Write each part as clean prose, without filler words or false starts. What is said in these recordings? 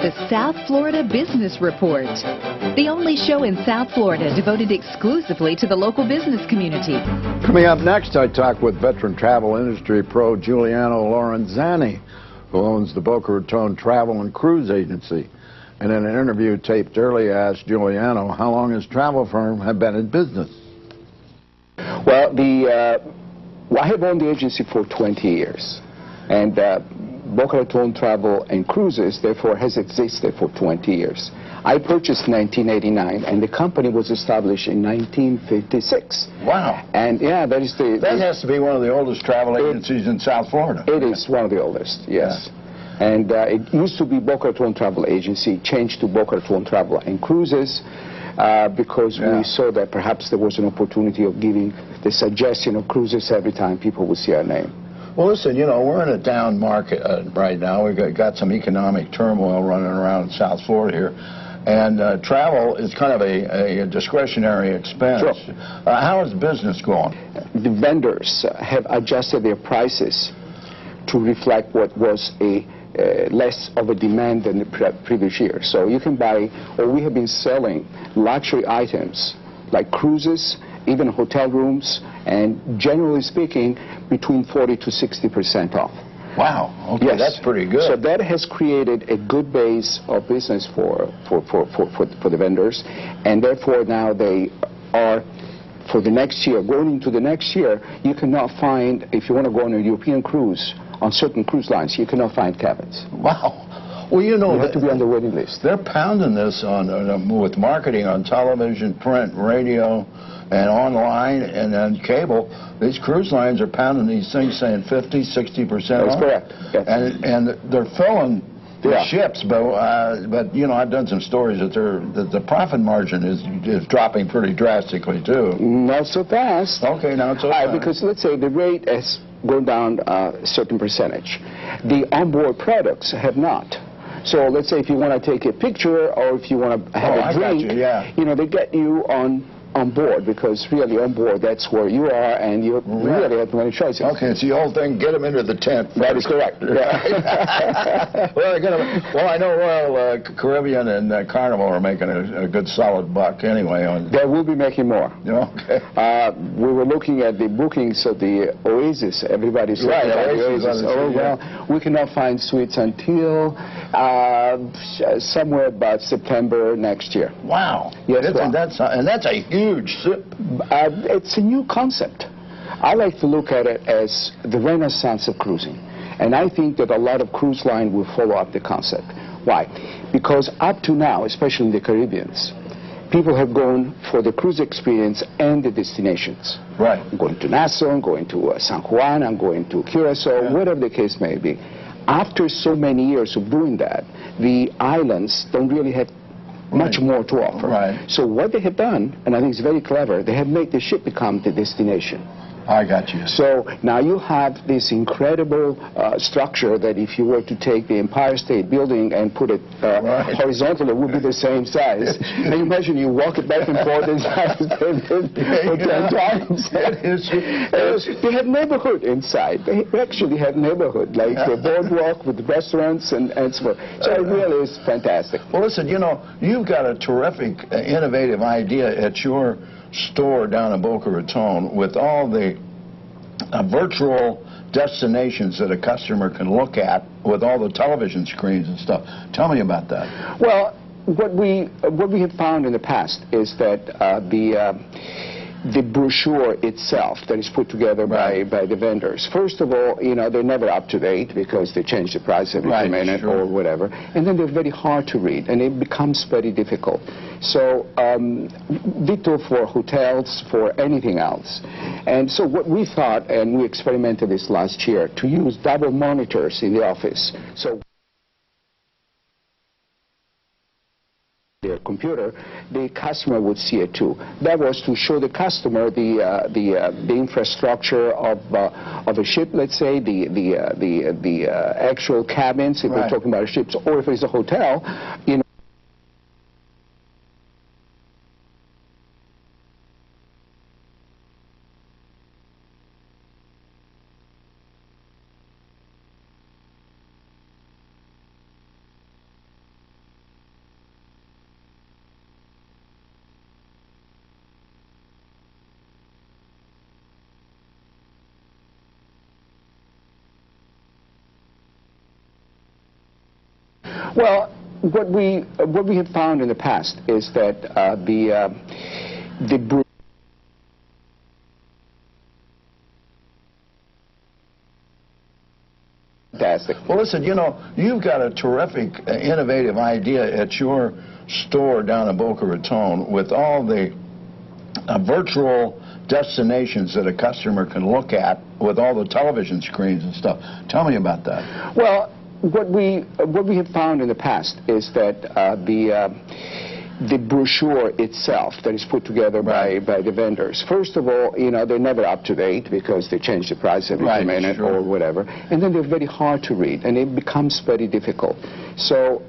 the South Florida Business Report, the only show in South Florida devoted exclusively to the local business community. Coming up next, I talk with veteran travel industry pro Giuliano Lorenzani, who owns the Boca Raton Travel and Cruise Agency. And in an interview taped early, I asked Giuliano how long his travel firm had been in business. Well, I have owned the agency for 20 years, and Boca Raton Travel and Cruises, therefore, has existed for 20 years. I purchased in 1989, and the company was established in 1956. Wow. And yeah, that has to be one of the oldest travel agencies in South Florida. It is one of the oldest, yes. Yeah. And it used to be Boca Raton Travel Agency, changed to Boca Raton Travel and Cruises, because we saw that perhaps there was an opportunity of giving the suggestion of cruises every time people would see our name. Well, listen, you know, we're in a down market right now. We've got some economic turmoil running around in South Florida here. And travel is kind of a discretionary expense. Sure. How is business going? The vendors have adjusted their prices to reflect what was less of a demand than the previous year. So you can buy, or we have been selling luxury items like cruises, even hotel rooms, and generally speaking, between 40 to 60% off. Wow. Okay, yes. That's pretty good. So that has created a good base of business for the vendors, and therefore now they are, for the next year, going into the next year, you cannot find, if you want to go on a European cruise, on certain cruise lines, you cannot find cabins. Wow. Well, you know, you have to be on the waiting list. They're pounding this with marketing on television, print, radio, and online, and on cable. These cruise lines are pounding these things, saying 50, 60% off. That's correct. Yes. And they're filling the ships, but you know, I've done some stories that the profit margin is dropping pretty drastically too. Not so fast. Okay, not so fast. Because let's say the rate has gone down a certain percentage. The onboard products have not. So let's say if you want to take a picture or if you want to have a drink, you know, they get you on board, because really on board, that's where you are, and you really have many choices. Okay, it's the old thing, get them into the tent first. That is correct. Yeah. Well, I know Royal Caribbean and Carnival are making a good solid buck anyway. They will be making more. Okay. We were looking at the bookings of the Oasis. Everybody's looking at the Oasis. Oh, well, we cannot find suites until somewhere about September next year. Wow. Yes, and that's a huge ship. It's a new concept. I like to look at it as the renaissance of cruising. And I think that a lot of cruise lines will follow up the concept. Why? Because up to now, especially in the Caribbean, people have gone for the cruise experience and the destinations. Right. I'm going to Nassau, I'm going to San Juan, I'm going to Curacao, whatever the case may be. After so many years of doing that, the islands don't really have much more to offer. Right. So what they have done, and I think it's very clever, they have made the ship become the destination. I got you. So now you have this incredible structure that if you were to take the Empire State Building and put it horizontally, it would be the same size. And you imagine you walk it back and forth inside for 10 times. They have neighborhood inside. They actually have neighborhood, like the boardwalk with the restaurants and so forth. So it really is fantastic. Well, listen, you know, you've got a terrific, innovative idea at your store down in Boca Raton with all the virtual destinations that a customer can look at with all the television screens and stuff. Tell me about that. Well, what we have found in the past is that the brochure itself that is put together by the vendors, first of all, you know, they're never up to date because they change the price every minute or whatever, and then they're very hard to read, and it becomes very difficult. So ditto for hotels, for anything else. And so what we thought, and we experimented this last year, to use double monitors in the office. So their computer, the customer would see it too. That was to show the customer the infrastructure of a ship, let's say, the actual cabins, if we're talking about ships, or if it's a hotel, you know. Well, what we have found in the past is that the fantastic. Well, listen, you know, you've got a terrific, innovative idea at your store down in Boca Raton with all the virtual destinations that a customer can look at with all the television screens and stuff. Tell me about that. Well, what we have found in the past is that the brochure itself that is put together by the vendors. First of all, you know, they're never up to date because they change the price every minute or whatever. And then they're very hard to read, and it becomes very difficult. So,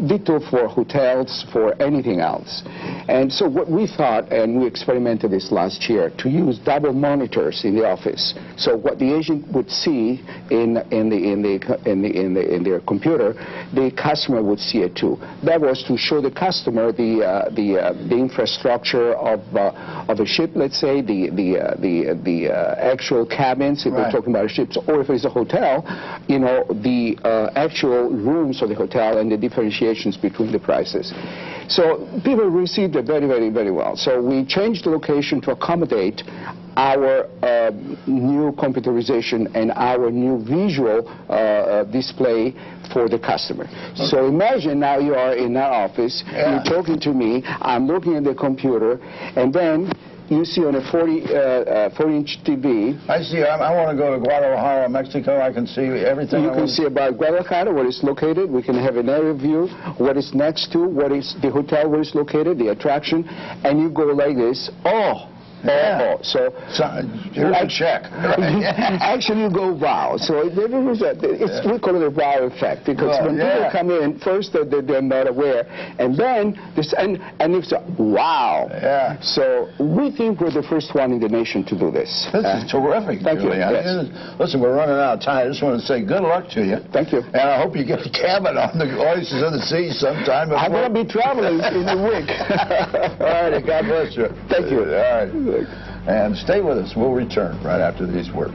ditto for hotels, for anything else. And so what we thought, and we experimented this last year, to use double monitors in the office. So what the agent would see in their computer, the customer would see it too. That was to show the customer the infrastructure of a ship, let's say, the actual cabins, if we're talking about ships, or if it's a hotel, you know, the actual rooms of the hotel and the differentiations between the prices. So people received it very, very, very well. So we changed the location to accommodate our new computerization and our new visual display for the customer. So imagine now you are in our office, you're talking to me, I'm looking at the computer, and then you see on a 40-inch TV. I see. I want to go to Guadalajara, Mexico. I can see everything. You can see about Guadalajara, where it's located. We can have an aerial view, what it's next to, what is the hotel where it's located, the attraction, and you go like this. Oh. Yeah. So here's a check. Actually, you go wow. So we call it a wow effect, because when people come in, first they're not aware, and then and it's wow. Yeah. So we think we're the first one in the nation to do this. This is terrific, Thank you. Yes. Listen, we're running out of time. I just want to say good luck to you. Thank you. And I hope you get a cabin on the Oasis of the Sea sometime. I'm going to be traveling in a week. All right. God bless you. Thank you. All right. And stay with us. We'll return right after these words.